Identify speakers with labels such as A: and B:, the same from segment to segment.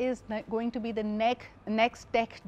A: is going to be the next tech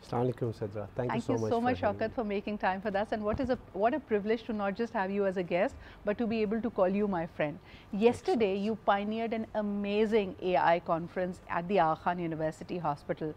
B: Assalamualaikum, Sadra. Thank you
A: so much, Shaukat, for making time for us. And what a privilege to not just have you as a guest, but to be able to call you my friend. Yesterday, you pioneered an amazing AI conference at the Aga Khan University Hospital.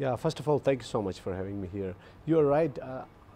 B: Yeah, first of all, thank you so much for having me here. You are right.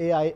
B: AI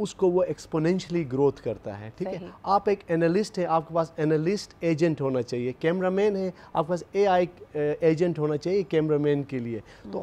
B: اس کو وہ ایکسپوننشلی growth کرتا ہے. ٹھیک ہے, آپ ایک analyst ہے, آپ کے پاس انالسٹ ایجنٹ ہونا چاہیے. کیمرہ مین ہے, آپ کے پاس اے آئی ایجنٹ ہونا چاہیے کیمرہ مین کے لیے. تو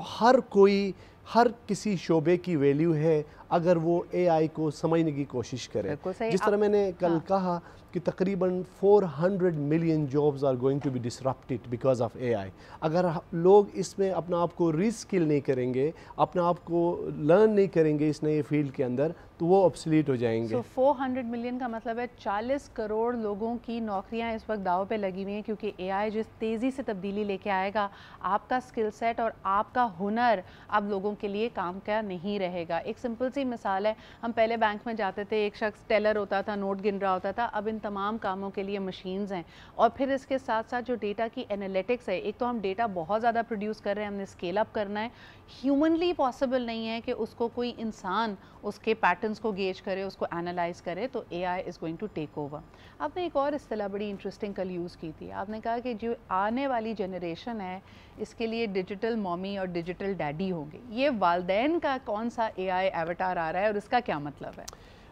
B: ہر کسی شعبے کی ویلیو ہے اگر وہ اے آئی کو سمجھنے کی کوشش کرے. جس طرح میں نے کل کہا کہ تقریباً 400 million jobs are going to be disrupted because of A I. اگر لوگ اس میں اپنا آپ کو ری اسکل نہیں کریں گے, اپنا آپ کو لرن نہیں کریں گے اس نئے فیلڈ کے اندر, تو وہ obsolete ہو جائیں گے.
A: 400 ملین کا مطلب ہے 40 کروڑ لوگوں کی نوکریاں اس وقت داؤ پہ لگی ہوئی ہیں, کیونکہ اے آئی جس تیزی سے تبدیلی لے کے آئے گا, آپ کا اسکل سیٹ اور آپ کا ہنر اب لوگوں کے لیے کام کا نہیں رہے گا. ایک سمپل سی مثال ہے, ہم پہلے بینک میں جاتے تھے, ایک شخص ٹیلر ہوتا تھا, نوٹ گن رہا ہوتا تھا. اب ان تمام کاموں کے لیے مشینز ہیں, اور پھر اس کے ساتھ ساتھ جو ڈیٹا کی انالیٹکس ہے, ایک تو ہم ڈیٹا بہت زیادہ پروڈیوس کر رہے ہیں, ہم نے اسکیل اپ کرنا ہے. ہیومنلی پاسبل نہیں ہے کہ اس کو کوئی انسان اس کے پیٹرنز کو گیج کرے, اس کو اینالائز کرے, تو A I is going to take over. آپ نے ایک اور اصطلاح بڑی انٹرسٹنگ کل یوز کی تھی, آپ نے کہا کہ جو آنے والی جنریشن ہے اس کے لیے ڈیجیٹل مومی اور ڈیجیٹل ڈیڈی ہوں گے. یہ والدین کا کون سا اے آئی ایواتار آ رہا ہے اور اس کا کیا مطلب ہے؟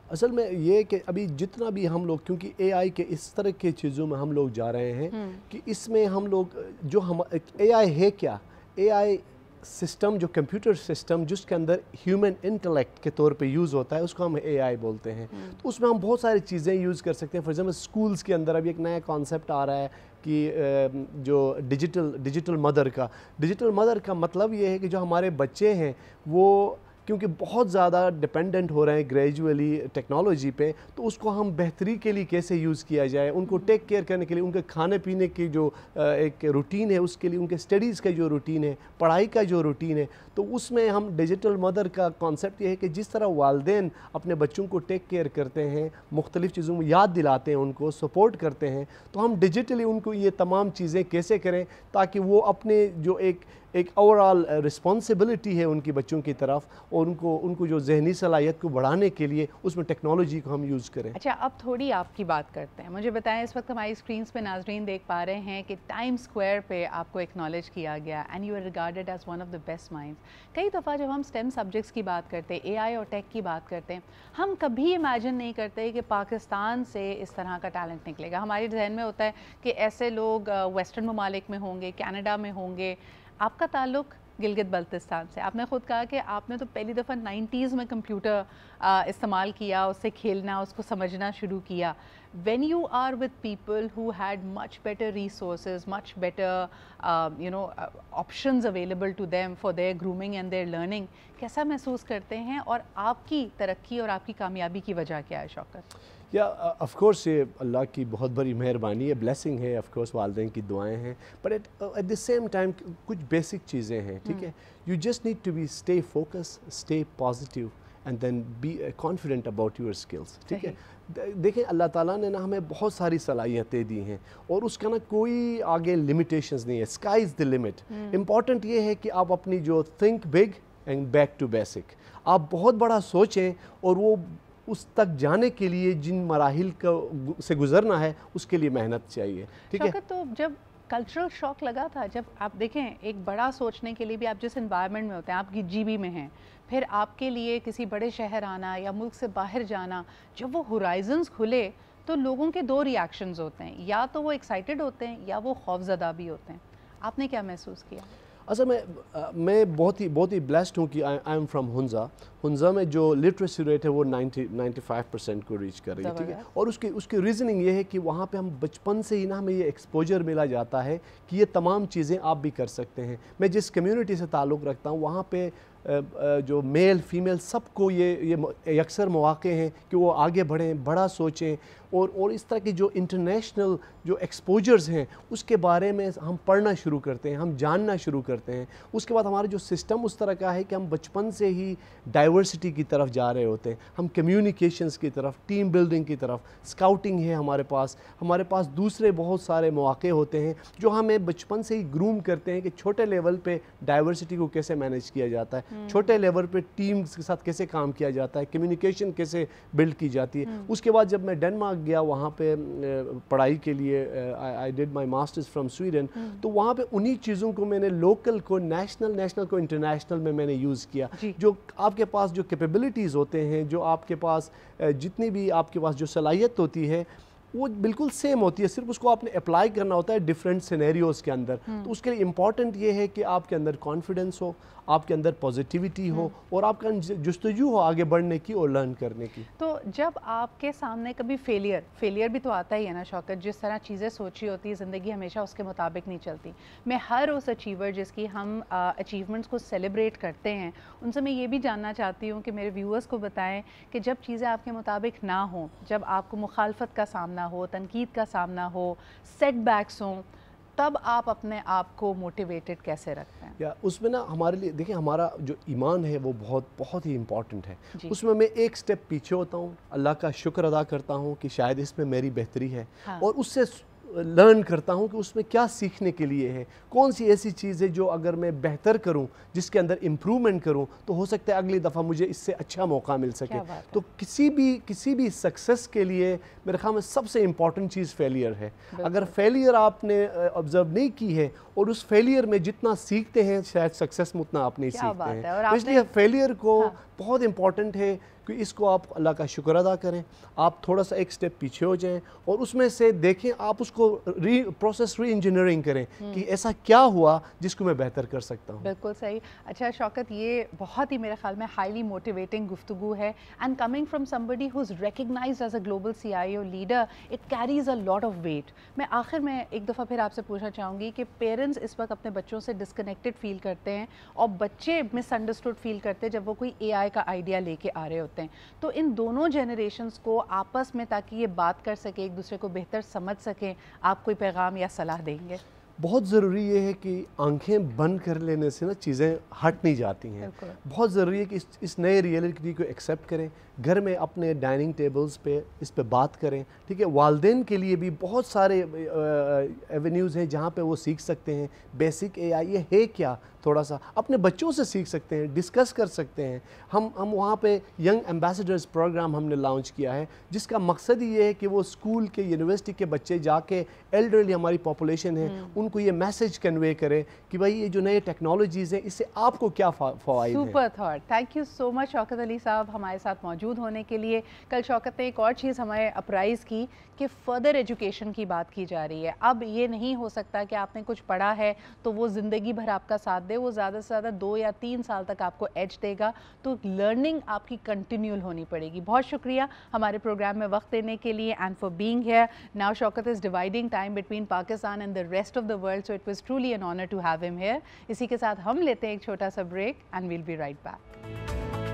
B: اصل میں یہ کہ ابھی جتنا بھی ہم لوگ, کیونکہ اے آئی کے اس طرح کے چیزوں میں ہم لوگ جا رہے ہیں کہ اس میں ہم لوگ جو اے آئی ہے کیا, اے آئی سسٹم جو کمپیوٹر سسٹم جس کے اندر ہیومن انٹلیکٹ کے طور پہ یوز ہوتا ہے, اس کو ہم اے آئی بولتے ہیں. تو اس میں ہم بہت ساری چیزیں یوز کر سکتے ہیں. فار ایگزامپل اسکولس کے اندر ابھی ایک نیا کانسیپٹ آ رہا ہے کہ جو ڈیجیٹل مدر کا مطلب یہ ہے کہ جو ہمارے بچے ہیں وہ کیونکہ بہت زیادہ ڈپینڈنٹ ہو رہے ہیں گریجولی ٹیکنالوجی پہ, تو اس کو ہم بہتری کے لیے کیسے یوز کیا جائے, ان کو ٹیک کیئر کرنے کے لیے, ان کے کھانے پینے کی جو ایک روٹین ہے اس کے لیے, ان کے اسٹڈیز کا جو روٹین ہے, پڑھائی کا جو روٹین ہے, تو اس میں ہم ڈیجیٹل مدر کا کانسیپٹ یہ ہے کہ جس طرح والدین اپنے بچوں کو ٹیک کیئر کرتے ہیں, مختلف چیزوں میں یاد دلاتے ہیں, ان کو سپورٹ کرتے ہیں, تو ہم ڈیجیٹلی ان کو یہ تمام چیزیں کیسے کریں تاکہ وہ اپنے جو ایک اوورآل رسپانسبلٹی ہے ان کی بچوں کی طرف, اور ان کو جو ذہنی صلاحیت کو بڑھانے کے لیے اس میں ٹیکنالوجی کو ہم یوز کریں.
A: اچھا, اب تھوڑی آپ کی بات کرتے ہیں. مجھے بتائیں, اس وقت ہماری اسکرینس پہ ناظرین دیکھ پا رہے ہیں کہ ٹائم اسکوائر پہ آپ کو ایکنالج کیا گیا, and you are regarded as one of the best minds. کئی دفعہ جب ہم اسٹیم سبجیکٹس کی بات کرتے ہیں, اے آئی اور ٹیک کی بات کرتے ہیں, ہم کبھی امیجن نہیں کرتے کہ پاکستان سے اس طرح کا ٹیلنٹ نکلے گا. ہمارے ذہن میں ہوتا ہے کہ ایسے لوگ ویسٹرن ممالک میں ہوں گے, کینیڈا میں ہوں گے. آپ کا تعلق گلگت بلتستان سے. آپ نے خود کہا کہ آپ نے تو پہلی دفعہ 90s میں کمپیوٹر استعمال کیا, اس سے کھیلنا, اس کو سمجھنا شروع کیا. When you are with people who had much better resources, much better options available to them for their grooming and their learning, کیسا محسوس کرتے ہیں, اور آپ کی ترقی اور آپ کی کامیابی کی وجہ کیا ہے شوکت؟
B: یا آف کورس یہ اللہ کی بہت بڑی مہربانی ہے, بلیسنگ ہے, آف کورس والدین کی دعائیں ہیں, but at the same time کچھ بیسک چیزیں ہیں. ٹھیک ہے, you just need to be stay focus, stay positive, and then be confident about your skills. ٹھیک ہے, دیکھیں اللہ تعالیٰ نے نا ہمیں بہت ساری صلاحیتیں دی ہیں, اور اس کا نا کوئی آگے لمیٹیشنز نہیں ہے. Sky is the limit. Important یہ ہے کہ آپ اپنی جو think big and back to basic, آپ بہت بڑا سوچیں, اور وہ اس تک جانے کے لیے جن مراحل سے گزرنا ہے اس کے لیے محنت چاہیے. ٹھیک ہے,
A: تو جب کلچرل شاک لگا تھا, جب آپ دیکھیں ایک بڑا سوچنے کے لیے بھی آپ جس انوائرمنٹ میں ہوتے ہیں, آپ کی جی بی میں ہیں, پھر آپ کے لیے کسی بڑے شہر آنا یا ملک سے باہر جانا, جب وہ ہورائزنز کھلے تو لوگوں کے دو ریاکشنز ہوتے ہیں, یا تو وہ ایکسائٹڈ ہوتے ہیں یا وہ خوفزدہ بھی ہوتے ہیں. آپ نے کیا محسوس کیا؟
B: اصل میں بہت ہی بلیسڈ ہوں کہ آئی ایم فرام ہنزا میں جو لٹریسی ریٹ ہے وہ 95% کو ریچ کر رہی ہے. ٹھیک ہے, اور اس کی ریزننگ یہ ہے کہ وہاں پہ ہم بچپن سے ہی نا ہمیں یہ ایکسپوجر ملا جاتا ہے کہ یہ تمام چیزیں آپ بھی کر سکتے ہیں. میں جس کمیونٹی سے تعلق رکھتا ہوں وہاں پہ جو میل فیمیل سب کو یہ یکسر مواقع ہیں کہ وہ آگے بڑھیں, بڑا سوچیں, اور اس طرح کی جو انٹرنیشنل جو ایکسپوجرز ہیں اس کے بارے میں ہم پڑھنا شروع کرتے ہیں, ہم جاننا شروع کرتے ہیں. اس کے بعد ہمارا جو سسٹم اس طرح کا ہے کہ ہم بچپن سے ہی ڈائیورسٹی کی طرف جا رہے ہوتے ہیں, ہم کمیونیکیشنز کی طرف, ٹیم بلڈنگ کی طرف, اسکاؤٹنگ ہے ہمارے پاس دوسرے بہت سارے مواقع ہوتے ہیں جو ہمیں بچپن سے ہی گروم کرتے ہیں کہ چھوٹے لیول پہ ڈائیورسٹی کو کیسے مینیج کیا جاتا ہے. چھوٹے لیول پہ ٹیمز کے ساتھ کیسے کام کیا جاتا ہے, کمیونیکیشن کیسے بلڈ کی جاتی ہے. اس کے بعد جب میں ڈنمارک گیا وہاں پہ پڑھائی کے لیے, I did my masters from Sweden, تو وہاں پہ انہی چیزوں کو میں نے لوکل کو نیشنل کو انٹرنیشنل میں نے یوز کیا. جو آپ کے پاس جو کیپیبلٹیز ہوتے ہیں, جو آپ کے پاس جتنی بھی آپ کے پاس جو صلاحیت ہوتی ہے وہ بالکل سیم ہوتی ہے, صرف اس کو آپ نے اپلائی کرنا ہوتا ہے ڈیفرنٹ سینیریوز کے اندر. تو اس کے لیے امپورٹنٹ یہ ہے کہ آپ کے اندر کانفیڈنس ہو, آپ کے اندر پازیٹیوٹی ہو, اور آپ کا جستجو ہو آگے بڑھنے کی اور لرن کرنے کی.
A: تو جب آپ کے سامنے کبھی فیلئر بھی تو آتا ہی ہے نا شوکت, جس طرح چیزیں سوچی ہوتی ہے زندگی ہمیشہ اس کے مطابق نہیں چلتی. میں ہر اس اچیور جس کی ہم اچیومنٹس کو سیلیبریٹ کرتے ہیں ان سے میں یہ بھی جاننا چاہتی ہوں کہ میرے ویورز کو بتائیں کہ جب چیزیں آپ کے مطابق نہ ہوں, جب آپ کو مخالفت کا سامنا ہو, تنقید کا سامنا ہو, سیٹ بیکس ہوں, تب آپ اپنے آپ کو موٹیویٹڈ کیسے رکھتے ہیں؟
B: یا اس میں نا ہمارے لیے دیکھیں, ہمارا جو ایمان ہے وہ بہت ہی امپورٹنٹ ہے. اس میں ایک سٹیپ پیچھے ہوتا ہوں, اللہ کا شکر ادا کرتا ہوں کہ شاید اس میں میری بہتری ہے, اور اس سے لرن کرتا ہوں کہ اس میں کیا سیکھنے کے لیے ہے, کون سی ایسی چیز ہے جو اگر میں بہتر کروں, جس کے اندر امپرومنٹ کروں, تو ہو سکتا ہے اگلی دفعہ مجھے اس سے اچھا موقع مل سکے. تو کسی بھی سکسیس کے لیے میرے خیال میں سب سے امپورٹنٹ چیز فیلئر ہے. اگر فیلئر آپ نے آبزرو نہیں کی ہے, اور اس فیلئر میں جتنا سیکھتے ہیں شاید سکسیس میں اتنا آپ نہیں سیکھتے ہیں. تو اس لیے فیلئر کو بہت امپورٹنٹ ہے کہ اس کو آپ اللہ کا شکر ادا کریں, آپ تھوڑا سا ایک سٹیپ پیچھے ہو جائیں, اور اس میں سے دیکھیں, آپ اس کو پروسیس ری انجینئرنگ کریں کہ ایسا کیا ہوا جس کو میں بہتر کر سکتا ہوں.
A: بالکل صحیح. اچھا شوکت, یہ بہت ہی میرے خیال میں ہائیلی موٹیویٹنگ گفتگو ہے, and coming from somebody who is recognized as a global CIO leader, it carries a lot of weight. میں آخر میں ایک دفعہ پھر آپ سے پوچھنا چاہوں گی کہ پیرنٹس اس وقت اپنے بچوں سے ڈسکنیکٹڈ فیل کرتے ہیں, اور بچے مس انڈرسٹوڈ فیل کرتے ہیں جب وہ کوئی AI کا آئیڈیا لے کے آ رہے ہوتے ہیں. تو ان دونوں جنریشنز کو آپس میں, تاکہ یہ بات کر سکے, ایک دوسرے کو بہتر سمجھ سکیں, آپ کوئی پیغام یا صلاح دیں گے؟
B: بہت ضروری یہ ہے کہ آنکھیں بند کر لینے سے نا چیزیں ہٹ نہیں جاتی ہیں. بہت ضروری ہے کہ اس نئے ریئلٹی کو ایکسیپٹ کریں, گھر میں اپنے ڈائننگ ٹیبلز پہ اس پہ بات کریں. ٹھیک ہے, والدین کے لیے بھی بہت سارے ایونیوز ہیں جہاں پہ وہ سیکھ سکتے ہیں بیسک AI یہ ہے کیا, تھوڑا سا اپنے بچوں سے سیکھ سکتے ہیں, ڈسکس کر سکتے ہیں. ہم وہاں پہ ینگ ایمبیسڈرز پروگرام ہم نے لانچ کیا ہے, جس کا مقصد یہ ہے کہ وہ اسکول کے, یونیورسٹی کے بچے جا کے ایلڈرلی ہماری پاپولیشن ہے ان کو یہ میسج کنوے کرے کہ بھائی یہ جو نئے ٹیکنالوجیز ہیں اس سے آپ کو کیا فوائد ہیں.
A: Super thought. Thank you so much Shaukat Ali صاحب ہمارے ساتھ موجود ہونے کے لیے. کل شوکت نے ایک اور چیز ہمیں اپرائز کی کہ فردر ایجوکیشن کی بات کی جا رہی ہے. اب یہ نہیں ہو سکتا کہ آپ نے کچھ پڑھا ہے تو وہ زندگی بھر آپ کا ساتھ دے, وہ زیادہ سے زیادہ 2 یا 3 سال تک آپ کو ایج دے گا. تو لرننگ آپ کی کنٹینیول ہونی پڑے گی. بہت شکریہ ہمارے پروگرام میں وقت دینے کے لیے, and for being here. Now Shaukat is dividing time between Pakistan and the rest of the world, so it was truly an honor to have him here. اسی کے ساتھ ہم لیتے ہیں ایک چھوٹا سا break, and we'll be right back.